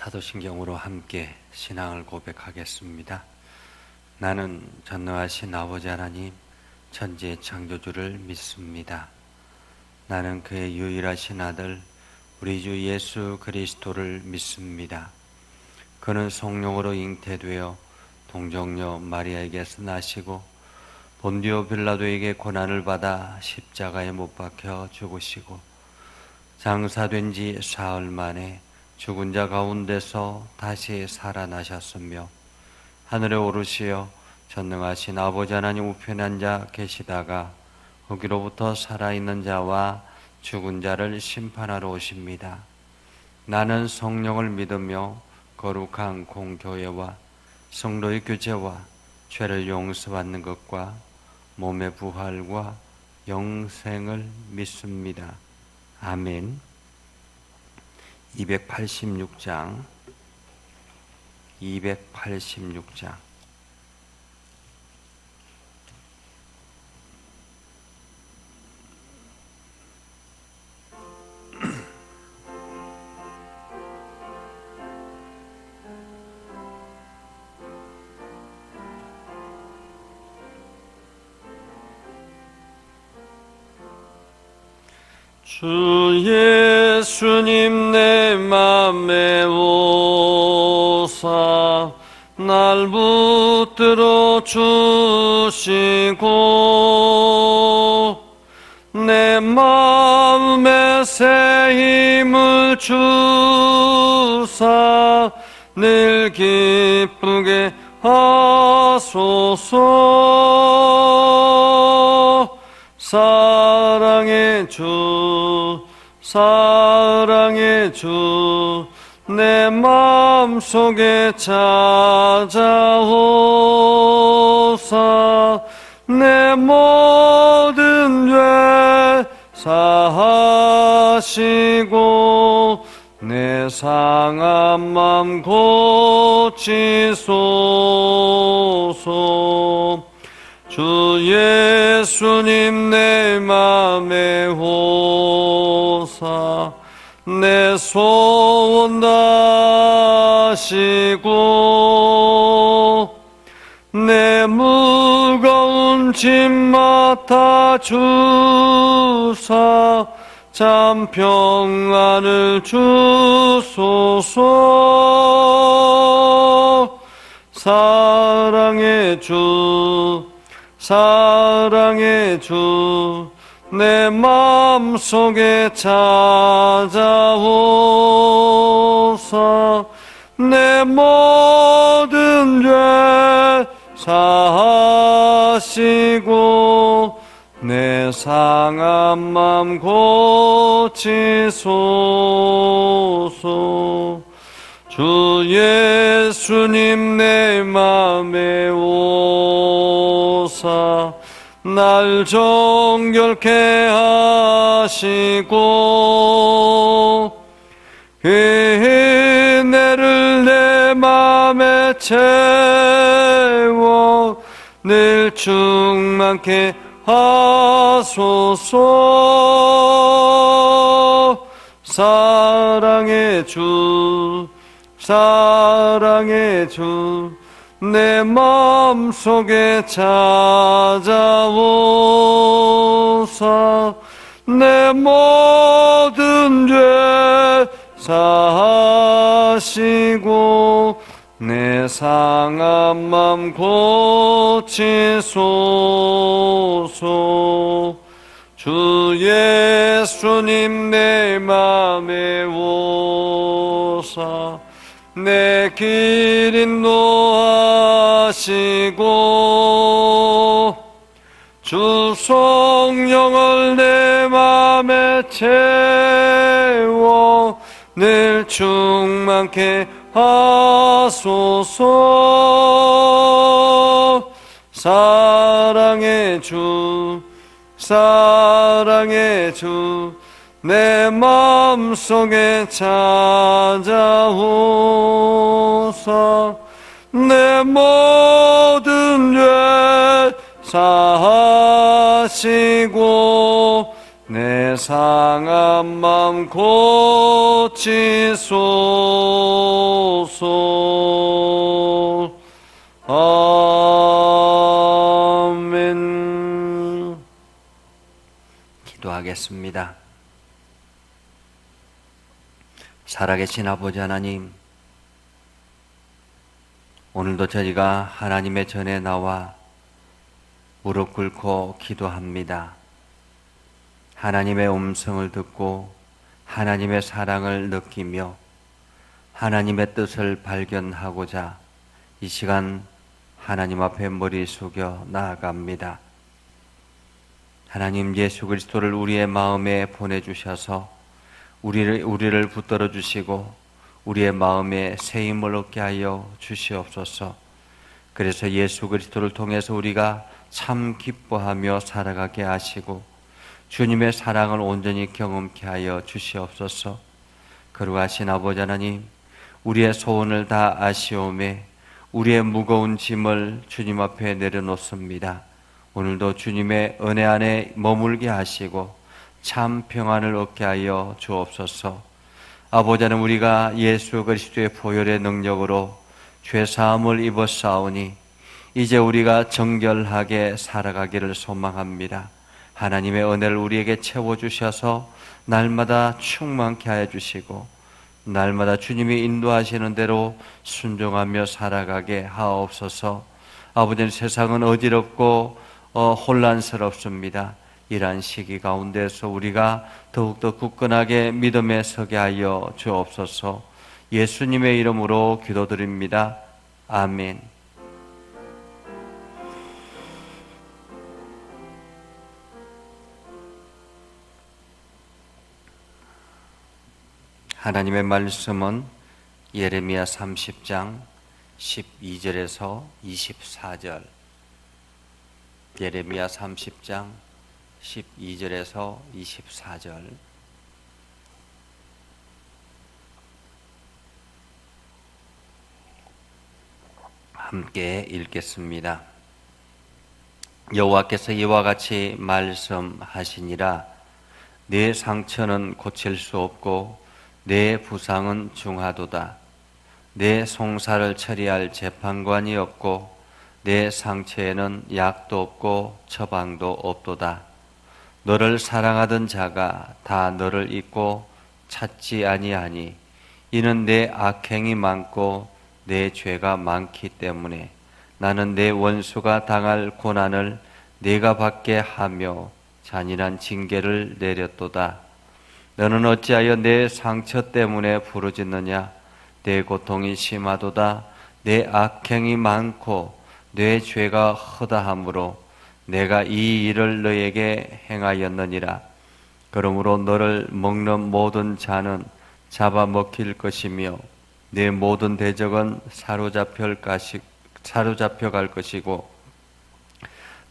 사도신경으로 함께 신앙을 고백하겠습니다. 나는 전능하신 아버지 하나님 천지의 창조주를 믿습니다. 나는 그의 유일하신 아들 우리 주 예수 그리스도를 믿습니다. 그는 성령으로 잉태되어 동정녀 마리아에게서 나시고 본디오 빌라도에게 고난을 받아 십자가에 못 박혀 죽으시고 장사된 지 사흘 만에 죽은 자 가운데서 다시 살아나셨으며 하늘에 오르시어 전능하신 아버지 하나님 우편에 앉아 계시다가 거기로부터 살아있는 자와 죽은 자를 심판하러 오십니다. 나는 성령을 믿으며 거룩한 공교회와 성도의 교제와 죄를 용서받는 것과 몸의 부활과 영생을 믿습니다. 아멘. 286장 주 예수님 내 맘에 오사 날 붙들어 주시고 내 마음에 새 힘을 주사 늘 기쁘게 하소서. 사랑의 주 내 마음속에 찾아오사 내 모든 죄 사하시고 내 상한 맘 고치소서. 주 예수님 내 맘에 오사 내 소원 다하시고 내 무거운 짐 맡아 주사 참 평안을 주소서. 사랑의 주 내 마음속에 찾아오사 내 모든 죄 사하시고 내 상한 맘 고치소서. 주 예수님 내 맘에 오사 날 정결케 하시고 은혜를 내 맘에 채워 늘 충만케 하소서. 사랑의 주 내 마음속에 찾아오사 내 모든 죄 사하시고 내 상한 맘 고치소서. 주 예수님 내 맘에 오사 내 길 인도하시고 주 성령을 내 맘에 채워 늘 충만케 하소서. 사랑의 주 내 마음속에 찾아오사 내 모든 죄 사하시고 내 상한 맘 고치소서. 주옵소서. 아멘. 기도하겠습니다. 살아계신 아버지 하나님, 오늘도 저희가 하나님의 전에 나와 무릎 꿇고 기도합니다. 하나님의 음성을 듣고 하나님의 사랑을 느끼며 하나님의 뜻을 발견하고자 이 시간 하나님 앞에 머리 숙여 나아갑니다. 하나님, 예수 그리스도를 우리의 마음에 보내주셔서 우리를 붙들어 주시고 우리의 마음에 새 힘을 얻게 하여 주시옵소서. 그래서 예수 그리스도를 통해서 우리가 참 기뻐하며 살아가게 하시고 주님의 사랑을 온전히 경험케 하여 주시옵소서. 거룩하신 아버지 하나님, 우리의 소원을 다 아시오매 우리의 무거운 짐을 주님 앞에 내려놓습니다. 오늘도 주님의 은혜 안에 머물게 하시고 참 평안을 얻게 하여 주옵소서. 아버지 하나님, 우리가 예수 그리스도의 보혈의 능력으로 죄사함을 입었사오니 이제 우리가 정결하게 살아가기를 소망합니다. 하나님의 은혜를 우리에게 채워주셔서 날마다 충만케 하여 주시고 날마다 주님이 인도하시는 대로 순종하며 살아가게 하옵소서. 아버지는 세상은 어지럽고 혼란스럽습니다. 이러한 시기 가운데서 우리가 더욱더 굳건하게 믿음에 서게 하여 주옵소서. 예수님의 이름으로 기도드립니다. 아멘. 하나님의 말씀은 예레미야 30장 12절에서 24절, 예레미야 30장 12절에서 24절, 함께 읽겠습니다. 여호와께서 이와 같이 말씀하시니라. 내 상처는 고칠 수 없고 내 부상은 중하도다. 내 송사를 처리할 재판관이 없고 내 상처에는 약도 없고 처방도 없도다. 너를 사랑하던 자가 다 너를 잊고 찾지 아니하니 이는 내 악행이 많고 내 죄가 많기 때문에 나는 내 원수가 당할 고난을 네가 받게 하며 잔인한 징계를 내렸도다. 너는 어찌하여 내 상처 때문에 부르짖느냐? 내 고통이 심하도다. 내 악행이 많고 내 죄가 허다하므로 내가 이 일을 너에게 행하였느니라. 그러므로 너를 먹는 모든 자는 잡아먹힐 것이며 내 모든 대적은 사로잡혀 갈 것이고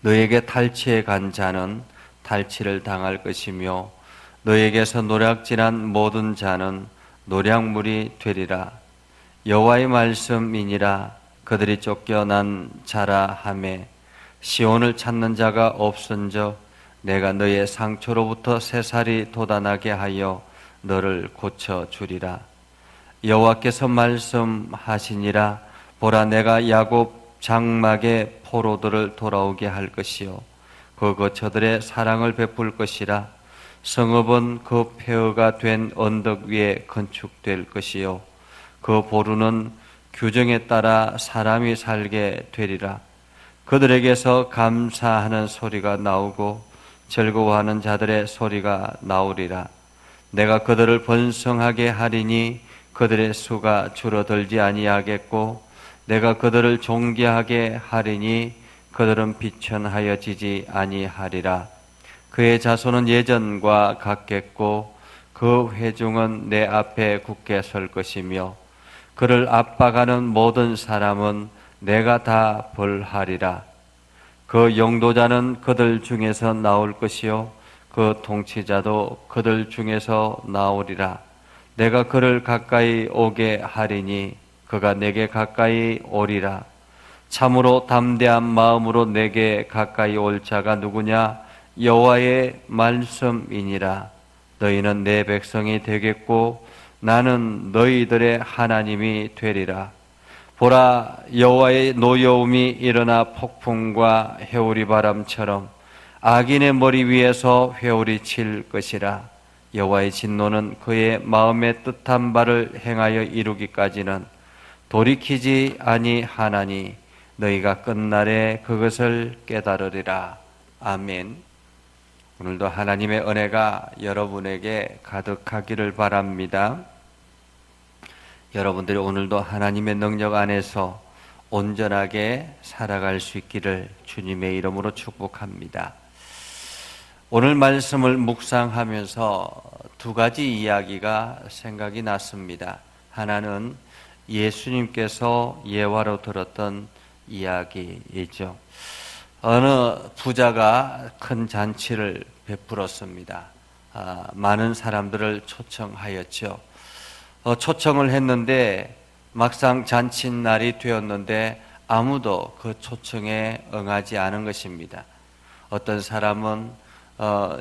너에게 탈취해 간 자는 탈취를 당할 것이며 너에게서 노략질한 모든 자는 노략물이 되리라. 여호와의 말씀이니라. 그들이 쫓겨난 자라 하매 시온을 찾는 자가 없은저 내가 너의 상처로부터 새살이 돋아나게 하여 너를 고쳐주리라. 여호와께서 말씀하시니라. 보라, 내가 야곱 장막의 포로들을 돌아오게 할 것이요 그 거처들의 사랑을 베풀 것이라. 성읍은 그 폐허가 된 언덕 위에 건축될 것이요 그 보루는 규정에 따라 사람이 살게 되리라. 그들에게서 감사하는 소리가 나오고 즐거워하는 자들의 소리가 나오리라. 내가 그들을 번성하게 하리니 그들의 수가 줄어들지 아니하겠고 내가 그들을 존귀하게 하리니 그들은 비천하여지지 아니하리라. 그의 자손은 예전과 같겠고 그 회중은 내 앞에 굳게 설 것이며 그를 압박하는 모든 사람은 내가 다 벌하리라. 그 용도자는 그들 중에서 나올 것이요 그 통치자도 그들 중에서 나오리라. 내가 그를 가까이 오게 하리니 그가 내게 가까이 오리라. 참으로 담대한 마음으로 내게 가까이 올 자가 누구냐? 여호와의 말씀이니라. 너희는 내 백성이 되겠고 나는 너희들의 하나님이 되리라. 보라, 여호와의 노여움이 일어나 폭풍과 회오리 바람처럼 악인의 머리 위에서 회오리 칠 것이라. 여호와의 진노는 그의 마음에 뜻한 바를 행하여 이루기까지는 돌이키지 아니하나니 너희가 끝날에 그것을 깨달으리라. 아멘. 오늘도 하나님의 은혜가 여러분에게 가득하기를 바랍니다. 여러분들이 오늘도 하나님의 능력 안에서 온전하게 살아갈 수 있기를 주님의 이름으로 축복합니다. 오늘 말씀을 묵상하면서 두 가지 이야기가 생각이 났습니다. 하나는 예수님께서 예화로 들었던 이야기이죠. 어느 부자가 큰 잔치를 베풀었습니다. 많은 사람들을 초청하였죠. 초청을 했는데 막상 잔칫날이 되었는데 아무도 그 초청에 응하지 않은 것입니다. 어떤 사람은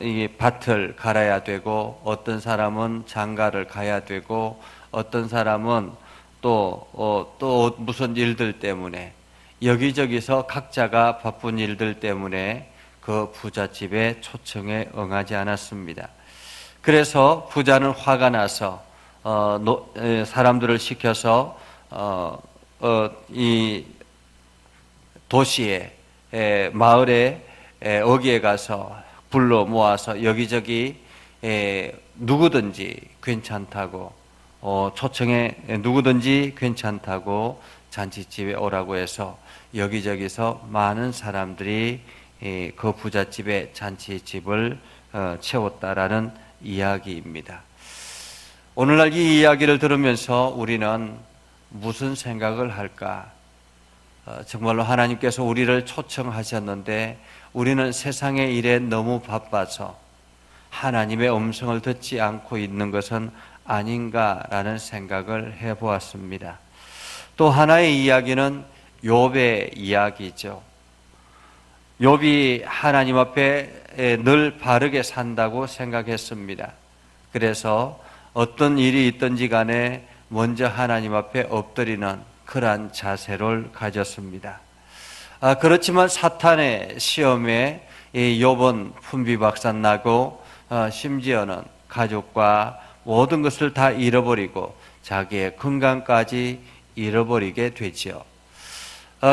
이 밭을 갈아야 되고, 어떤 사람은 장가를 가야 되고, 어떤 사람은 또 무슨 일들 때문에 여기저기서 각자가 바쁜 일들 때문에 그 부잣집의 초청에 응하지 않았습니다. 그래서 부자는 화가 나서 사람들을 시켜서 이 도시에 마을에 어귀에 가서 불러 모아서 여기저기 누구든지 괜찮다고 초청에 누구든지 괜찮다고 잔치집에 오라고 해서 여기저기서 많은 사람들이 그 부잣집의 잔치집을 채웠다라는 이야기입니다. 오늘날 이 이야기를 들으면서 우리는 무슨 생각을 할까? 정말로 하나님께서 우리를 초청하셨는데 우리는 세상의 일에 너무 바빠서 하나님의 음성을 듣지 않고 있는 것은 아닌가라는 생각을 해보았습니다. 또 하나의 이야기는 욥의 이야기죠. 욥이 하나님 앞에 늘 바르게 산다고 생각했습니다. 그래서 어떤 일이 있든지 간에 먼저 하나님 앞에 엎드리는 그러한 자세를 가졌습니다. 그렇지만 사탄의 시험에 욥은 fun비박산나고 심지어는 가족과 모든 것을 다 잃어버리고 자기의 건강까지 잃어버리게 되죠.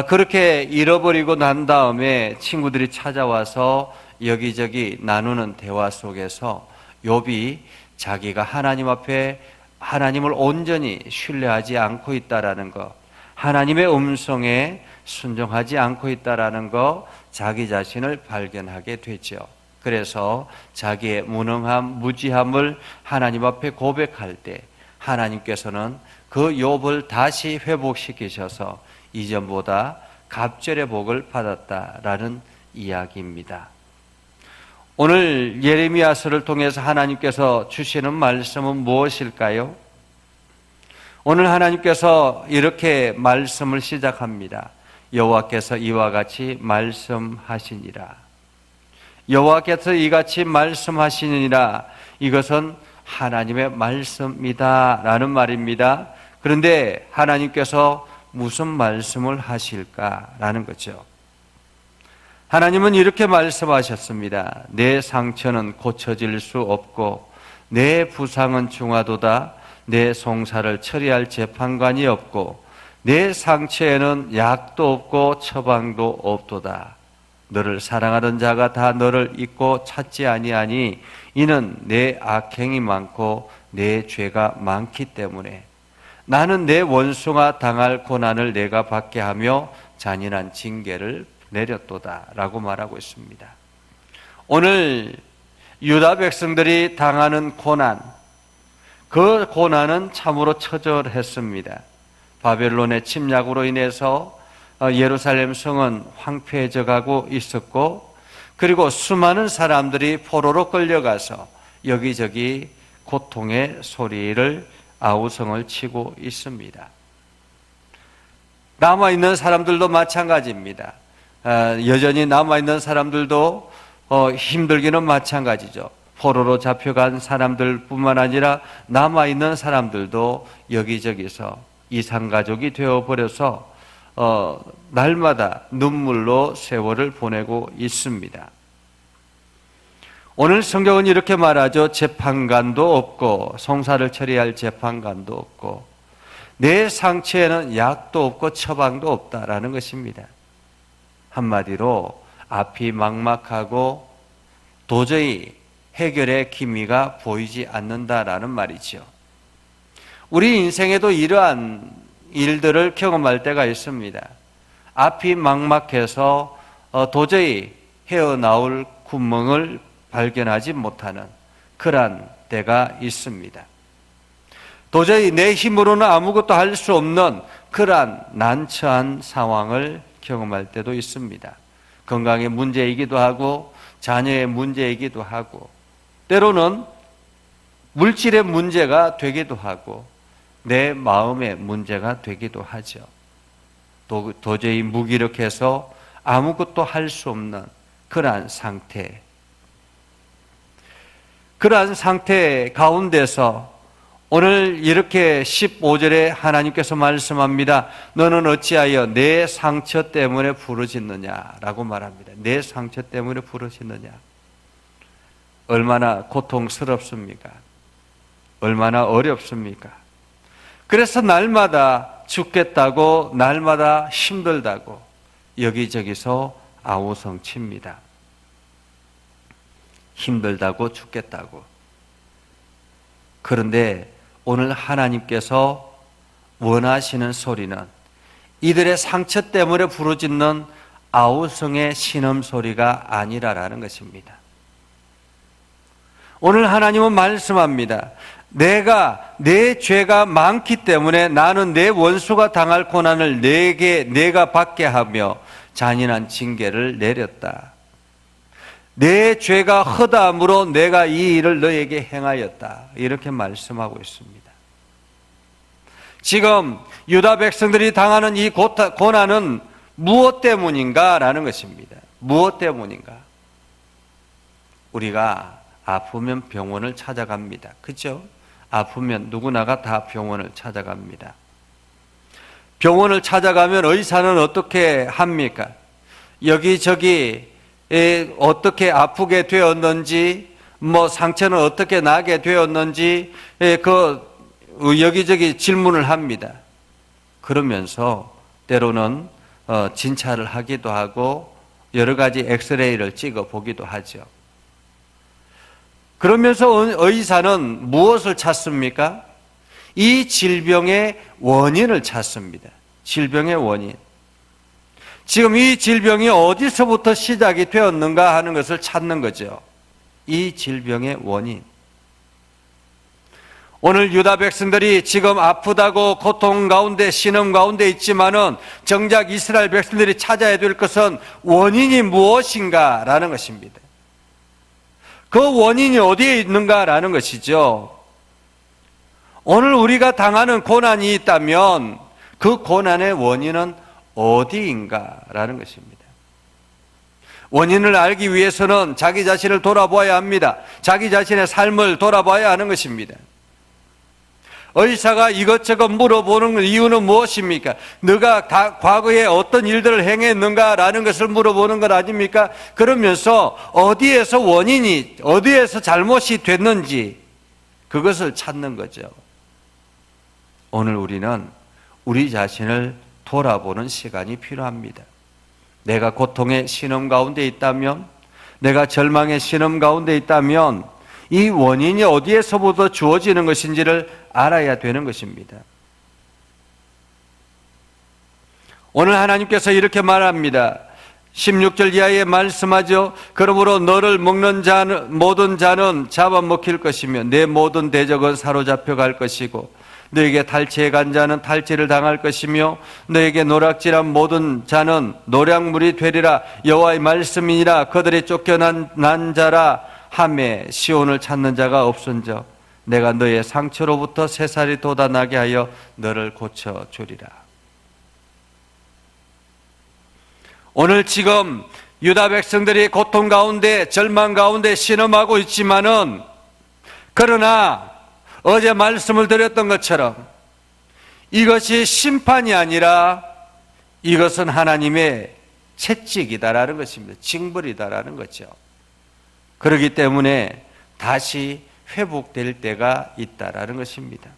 그렇게 잃어버리고 난 다음에 친구들이 찾아와서 여기저기 나누는 대화 속에서 욥이 자기가 하나님 앞에 하나님을 온전히 신뢰하지 않고 있다라는 것, 하나님의 음성에 순종하지 않고 있다라는 것, 자기 자신을 발견하게 되죠. 그래서 자기의 무능함, 무지함을 하나님 앞에 고백할 때 하나님께서는 그 욥을 다시 회복시키셔서 이전보다 갑절의 복을 받았다라는 이야기입니다. 오늘 예레미야서를 통해서 하나님께서 주시는 말씀은 무엇일까요? 오늘 하나님께서 이렇게 말씀을 시작합니다. 여호와께서 이와 같이 말씀하시니라. 여호와께서 이같이 말씀하시니라. 이것은 하나님의 말씀이다 라는 말입니다. 그런데 하나님께서 무슨 말씀을 하실까라는 거죠. 하나님은 이렇게 말씀하셨습니다. 내 상처는 고쳐질 수 없고 내 부상은 중하도다. 내 송사를 처리할 재판관이 없고 내 상처에는 약도 없고 처방도 없도다. 너를 사랑하던 자가 다 너를 잊고 찾지 아니하니 이는 내 악행이 많고 내 죄가 많기 때문에 나는 내 원수가 당할 고난을 내가 받게 하며 잔인한 징계를 내렸도다 라고 말하고 있습니다. 오늘 유다 백성들이 당하는 고난, 그 고난은 참으로 처절했습니다. 바벨론의 침략으로 인해서 예루살렘 성은 황폐해져 가고 있었고, 그리고 수많은 사람들이 포로로 끌려가서 여기저기 고통의 소리를 아우성을 치고 있습니다. 남아있는 사람들도 마찬가지입니다. 여전히 남아있는 사람들도 힘들기는 마찬가지죠. 포로로 잡혀간 사람들뿐만 아니라 남아있는 사람들도 여기저기서 이산가족이 되어버려서 날마다 눈물로 세월을 보내고 있습니다. 오늘 성경은 이렇게 말하죠. 재판관도 없고 송사를 처리할 재판관도 없고 내 상처에는 약도 없고 처방도 없다라는 것입니다. 한마디로 앞이 막막하고 도저히 해결의 기미가 보이지 않는다라는 말이죠. 우리 인생에도 이러한 일들을 경험할 때가 있습니다. 앞이 막막해서 도저히 헤어나올 구멍을 발견하지 못하는 그러한 때가 있습니다. 도저히 내 힘으로는 아무것도 할 수 없는 그러한 난처한 상황을 경험할 때도 있습니다. 건강의 문제이기도 하고 자녀의 문제이기도 하고 때로는 물질의 문제가 되기도 하고 내 마음의 문제가 되기도 하죠. 도저히 무기력해서 아무것도 할 수 없는 그러한 상태. 그러한 상태 가운데서 오늘 이렇게 15절에 하나님께서 말씀합니다. 너는 어찌하여 내 상처 때문에 부르짖느냐라고 말합니다. 내 상처 때문에 부르짖느냐. 얼마나 고통스럽습니까? 얼마나 어렵습니까? 그래서 날마다 죽겠다고 날마다 힘들다고 여기저기서 아우성칩니다. 힘들다고 죽겠다고. 그런데 오늘 하나님께서 원하시는 소리는 이들의 상처 때문에 부르짖는 아우성의 신음소리가 아니라라는 것입니다. 오늘 하나님은 말씀합니다. 내 죄가 많기 때문에 나는 내 원수가 당할 고난을 내가 받게 하며 잔인한 징계를 내렸다. 내 죄가 허다함으로 내가 이 일을 너에게 행하였다. 이렇게 말씀하고 있습니다. 지금 유다 백성들이 당하는 이 고난은 무엇 때문인가? 라는 것입니다. 무엇 때문인가? 우리가 아프면 병원을 찾아갑니다. 그렇죠? 아프면 누구나가 다 병원을 찾아갑니다. 병원을 찾아가면 의사는 어떻게 합니까? 여기저기 어떻게 아프게 되었는지, 상처는 어떻게 나게 되었는지, 여기저기 질문을 합니다. 그러면서 때로는 진찰을 하기도 하고 여러 가지 엑스레이를 찍어 보기도 하죠. 그러면서 의사는 무엇을 찾습니까? 이 질병의 원인을 찾습니다. 질병의 원인. 지금 이 질병이 어디서부터 시작이 되었는가 하는 것을 찾는 거죠. 이 질병의 원인. 오늘 유다 백성들이 지금 아프다고 고통 가운데 신음 가운데 있지만은 정작 이스라엘 백성들이 찾아야 될 것은 원인이 무엇인가라는 것입니다. 그 원인이 어디에 있는가라는 것이죠. 오늘 우리가 당하는 고난이 있다면 그 고난의 원인은 어디인가라는 것입니다. 원인을 알기 위해서는 자기 자신을 돌아보아야 합니다. 자기 자신의 삶을 돌아봐야 하는 것입니다. 의사가 이것저것 물어보는 이유는 무엇입니까? 너가 과거에 어떤 일들을 행했는가라는 것을 물어보는 것 아닙니까? 그러면서 어디에서 잘못이 됐는지 그것을 찾는 거죠. 오늘 우리는 우리 자신을 돌아보는 시간이 필요합니다. 내가 고통의 신음 가운데 있다면, 내가 절망의 신음 가운데 있다면 이 원인이 어디에서부터 주어지는 것인지를 알아야 되는 것입니다. 오늘 하나님께서 이렇게 말합니다. 16절 이하에 말씀하죠. 그러므로 너를 먹는 모든 자는 잡아먹힐 것이며 내 모든 대적은 사로잡혀 갈 것이고 너에게 탈취해 간 자는 탈취를 당할 것이며 너에게 노략질한 모든 자는 노략물이 되리라. 여호와의 말씀이니라. 그들이 쫓겨난 자라 하매 시온을 찾는 자가 없은즉 내가 너의 상처로부터 새살이 돋아나게 하여 너를 고쳐주리라. 오늘 지금 유다 백성들이 고통 가운데 절망 가운데 신음하고 있지만은 그러나 어제 말씀을 드렸던 것처럼 이것이 심판이 아니라 이것은 하나님의 채찍이다라는 것입니다. 징벌이다라는 거죠. 그렇기 때문에 다시 회복될 때가 있다라는 것입니다.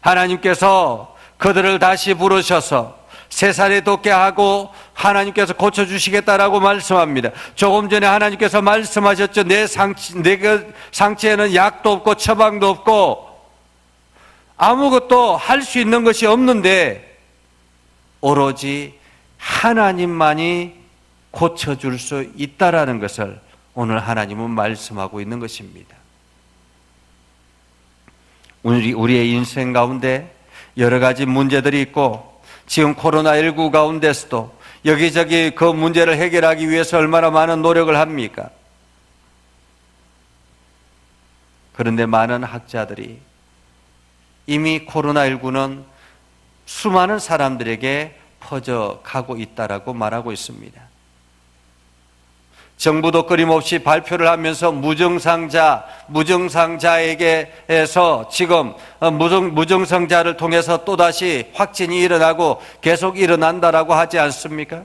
하나님께서 그들을 다시 부르셔서 세 살에 돋게 하고 하나님께서 고쳐주시겠다라고 말씀합니다. 조금 전에 하나님께서 말씀하셨죠. 내 상처에는 약도 없고 처방도 없고 아무것도 할 수 있는 것이 없는데 오로지 하나님만이 고쳐줄 수 있다라는 것을 오늘 하나님은 말씀하고 있는 것입니다. 우리의 인생 가운데 여러 가지 문제들이 있고 지금 코로나19 가운데서도 여기저기 그 문제를 해결하기 위해서 얼마나 많은 노력을 합니까? 그런데 많은 학자들이 이미 코로나19는 수많은 사람들에게 퍼져가고 있다라고 말하고 있습니다. 정부도 끊임없이 발표를 하면서 무증상자에게서 지금 무증상자를 통해서 또다시 확진이 일어나고 계속 일어난다라고 하지 않습니까?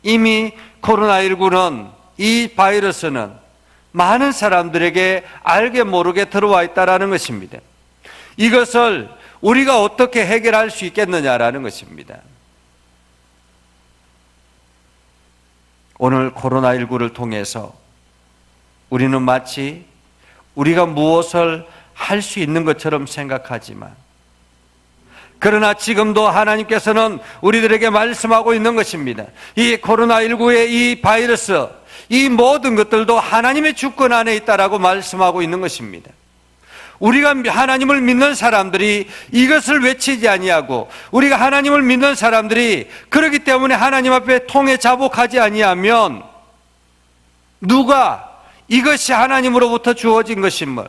이미 코로나19는 이 바이러스는 많은 사람들에게 알게 모르게 들어와 있다라는 것입니다. 이것을 우리가 어떻게 해결할 수 있겠느냐라는 것입니다. 오늘 코로나19를 통해서 우리는 마치 우리가 무엇을 할 수 있는 것처럼 생각하지만 그러나 지금도 하나님께서는 우리들에게 말씀하고 있는 것입니다. 이 코로나19의 이 바이러스, 이 모든 것들도 하나님의 주권 안에 있다라고 말씀하고 있는 것입니다. 우리가 하나님을 믿는 사람들이 이것을 외치지 아니하고 우리가 하나님을 믿는 사람들이 그렇기 때문에 하나님 앞에 통해 자복하지 아니하면 누가 이것이 하나님으로부터 주어진 것임을,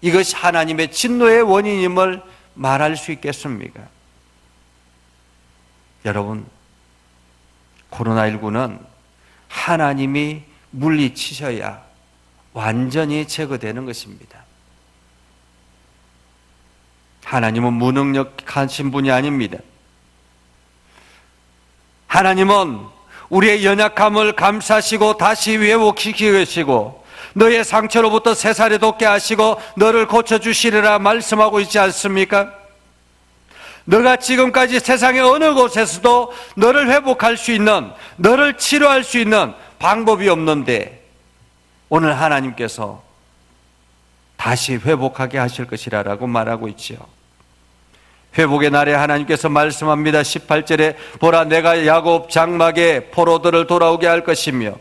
이것이 하나님의 진노의 원인임을 말할 수 있겠습니까? 여러분, 코로나19는 하나님이 물리치셔야 완전히 제거되는 것입니다. 하나님은 무능력하신 분이 아닙니다. 하나님은 우리의 연약함을 감싸시고 다시 회복시키시고 너의 상처로부터 새 살에 돋게 하시고 너를 고쳐주시리라 말씀하고 있지 않습니까? 너가 지금까지 세상의 어느 곳에서도 너를 회복할 수 있는, 너를 치료할 수 있는 방법이 없는데 오늘 하나님께서 다시 회복하게 하실 것이라고 말하고 있지요. 회복의 날에 하나님께서 말씀합니다. 18절에 보라, 내가 야곱 장막에 포로들을 돌아오게 할 것이며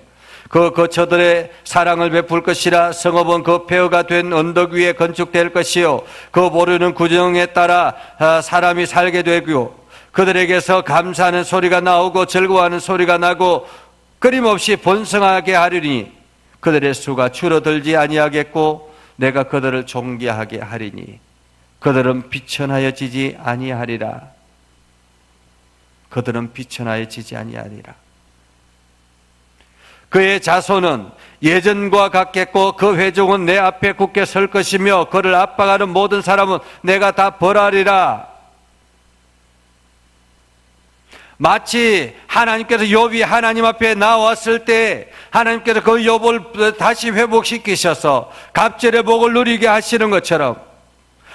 그 거처들의 사랑을 베풀 것이라. 성읍은 그 폐허가 된 언덕 위에 건축될 것이요 그 보르는 구정에 따라 사람이 살게 되고 그들에게서 감사하는 소리가 나오고 즐거워하는 소리가 나고 끊임없이 번성하게 하리니 그들의 수가 줄어들지 아니하겠고 내가 그들을 존귀하게 하리니 그들은 비천하여지지 아니하리라. 그들은 비천하여지지 아니하리라. 그의 자손은 예전과 같겠고 그 회족은 내 앞에 굳게 설 것이며 그를 압박하는 모든 사람은 내가 다 벌하리라. 마치 하나님께서 욥이 하나님 앞에 나왔을 때 하나님께서 그 욥을 다시 회복시키셔서 갑절의 복을 누리게 하시는 것처럼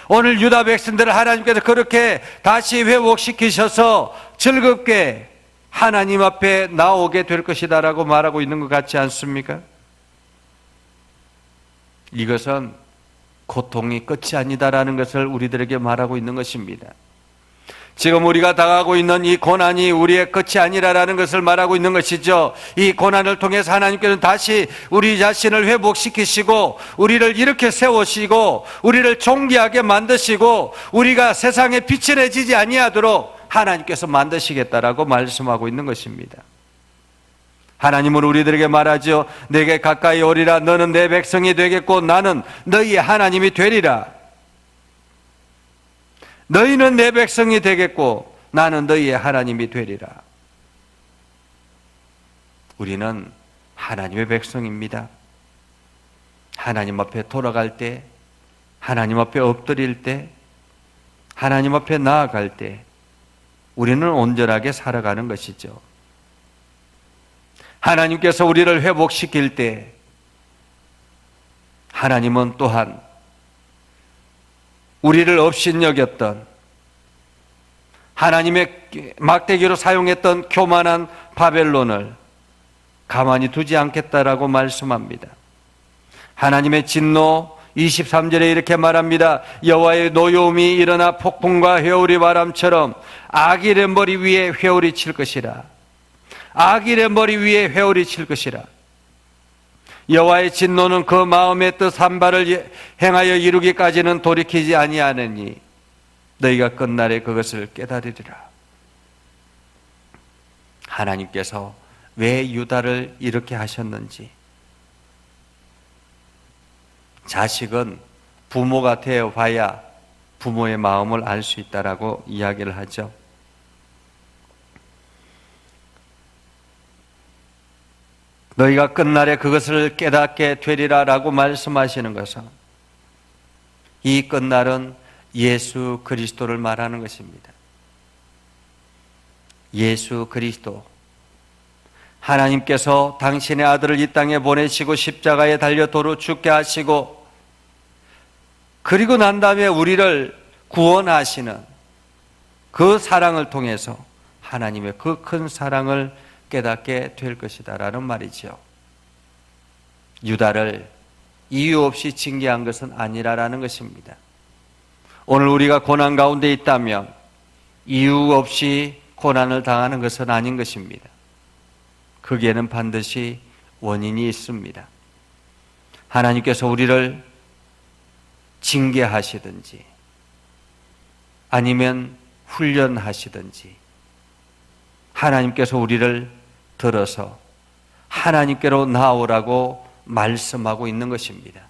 오늘 유다 백성들을 하나님께서 그렇게 다시 회복시키셔서 즐겁게 하나님 앞에 나오게 될 것이다라고 말하고 있는 것 같지 않습니까? 이것은 고통이 끝이 아니다라는 것을 우리들에게 말하고 있는 것입니다. 지금 우리가 당하고 있는 이 고난이 우리의 끝이 아니라는 것을 말하고 있는 것이죠. 이 고난을 통해서 하나님께서는 다시 우리 자신을 회복시키시고 우리를 이렇게 세우시고 우리를 존귀하게 만드시고 우리가 세상에 빛이 내지지 아니하도록 하나님께서 만드시겠다라고 말씀하고 있는 것입니다. 하나님은 우리들에게 말하죠. 내게 가까이 오리라. 너는 내 백성이 되겠고 나는 너희의 하나님이 되리라. 너희는 내 백성이 되겠고 나는 너희의 하나님이 되리라. 우리는 하나님의 백성입니다. 하나님 앞에 돌아갈 때, 하나님 앞에 엎드릴 때, 하나님 앞에 나아갈 때 우리는 온전하게 살아가는 것이죠. 하나님께서 우리를 회복시킬 때 하나님은 또한 우리를 업신여겼던, 하나님의 막대기로 사용했던 교만한 바벨론을 가만히 두지 않겠다라고 말씀합니다. 하나님의 진노 23절에 이렇게 말합니다. 여호와의 노여움이 일어나 폭풍과 회오리 바람처럼 악인의 머리 위에 회오리 칠 것이라. 악인의 머리 위에 회오리 칠 것이라. 여호와의 진노는 그 마음의 뜻 한 발을 행하여 이루기까지는 돌이키지 아니하느니 너희가 끝날에 그것을 깨달으리라. 하나님께서 왜 유다를 이렇게 하셨는지, 자식은 부모가 되어 봐야 부모의 마음을 알 수 있다라고 이야기를 하죠. 너희가 끝날에 그것을 깨닫게 되리라라고 말씀하시는 것은, 이 끝날은 예수 그리스도를 말하는 것입니다. 예수 그리스도, 하나님께서 당신의 아들을 이 땅에 보내시고 십자가에 달려 도로 죽게 하시고, 그리고 난 다음에 우리를 구원하시는 그 사랑을 통해서 하나님의 그 큰 사랑을 깨닫게 될 것이다 라는 말이죠. 유다를 이유 없이 징계한 것은 아니라라는 것입니다. 오늘 우리가 고난 가운데 있다면 이유 없이 고난을 당하는 것은 아닌 것입니다. 거기에는 반드시 원인이 있습니다. 하나님께서 우리를 징계하시든지 아니면 훈련하시든지 하나님께서 우리를 들어서 하나님께로 나오라고 말씀하고 있는 것입니다.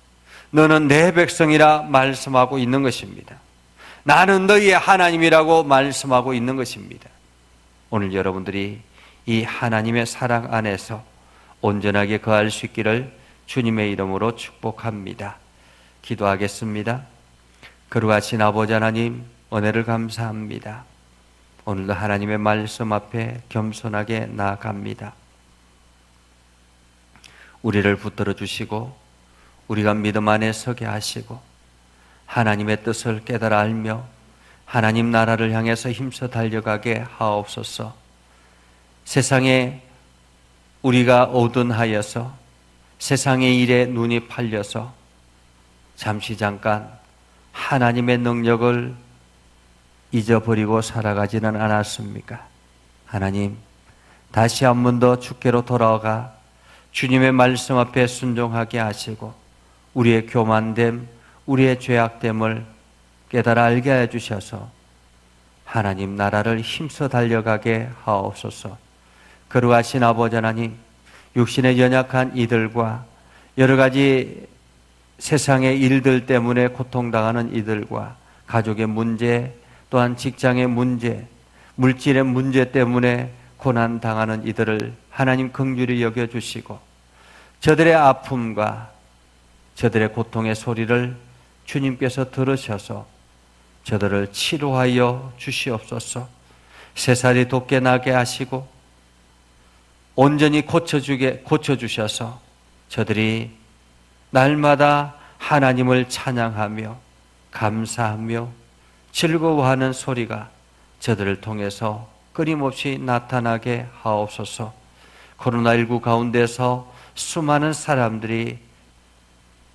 너는 내 백성이라 말씀하고 있는 것입니다. 나는 너희의 하나님이라고 말씀하고 있는 것입니다. 오늘 여러분들이 이 하나님의 사랑 안에서 온전하게 거할 수 있기를 주님의 이름으로 축복합니다. 기도하겠습니다. 거룩하신 아버지 하나님, 은혜를 감사합니다. 오늘도 하나님의 말씀 앞에 겸손하게 나아갑니다. 우리를 붙들어 주시고 우리가 믿음 안에 서게 하시고 하나님의 뜻을 깨달아 알며 하나님 나라를 향해서 힘써 달려가게 하옵소서. 세상에 우리가 어둔하여서 세상의 일에 눈이 팔려서 잠시 잠깐 하나님의 능력을 잊어버리고 살아가지는 않았습니까? 하나님, 다시 한 번 더 주께로 돌아가 주님의 말씀 앞에 순종하게 하시고 우리의 교만됨, 우리의 죄악됨을 깨달아 알게 해주셔서 하나님 나라를 힘써 달려가게 하옵소서. 거룩하신 아버지 하나님, 육신의 연약한 이들과 여러 가지 세상의 일들 때문에 고통당하는 이들과 가족의 문제, 또한 직장의 문제, 물질의 문제 때문에 고난당하는 이들을 하나님 긍휼히 여겨주시고 저들의 아픔과 저들의 고통의 소리를 주님께서 들으셔서 저들을 치료하여 주시옵소서. 새살이 돋게 나게 하시고 온전히 고쳐주셔서 저들이 날마다 하나님을 찬양하며 감사하며 즐거워하는 소리가 저들을 통해서 끊임없이 나타나게 하옵소서. 코로나19 가운데서 수많은 사람들이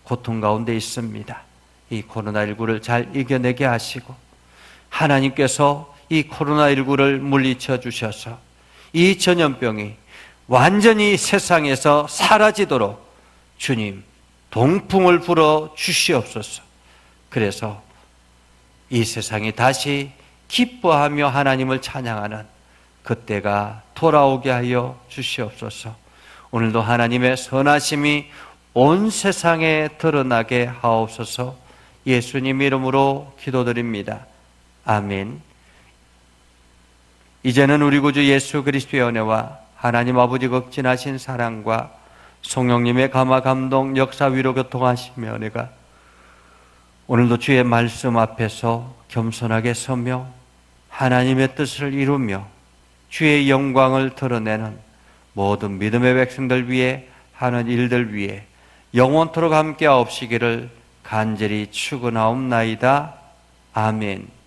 고통 가운데 있습니다. 이 코로나19를 잘 이겨내게 하시고 하나님께서 이 코로나19를 물리쳐 주셔서 이 전염병이 완전히 세상에서 사라지도록 주님 동풍을 불어 주시옵소서. 그래서 이 세상이 다시 기뻐하며 하나님을 찬양하는 그때가 돌아오게 하여 주시옵소서. 오늘도 하나님의 선하심이 온 세상에 드러나게 하옵소서. 예수님 이름으로 기도드립니다. 아멘. 이제는 우리 구주 예수 그리스도의 은혜와 하나님 아버지 극진하신 사랑과 성령님의 감화 감동 역사 위로 교통하시며 은혜가 오늘도 주의 말씀 앞에서 겸손하게 서며 하나님의 뜻을 이루며 주의 영광을 드러내는 모든 믿음의 백성들 위해 하는 일들 위해 영원토록 함께하옵시기를 간절히 축원하옵나이다. 아멘.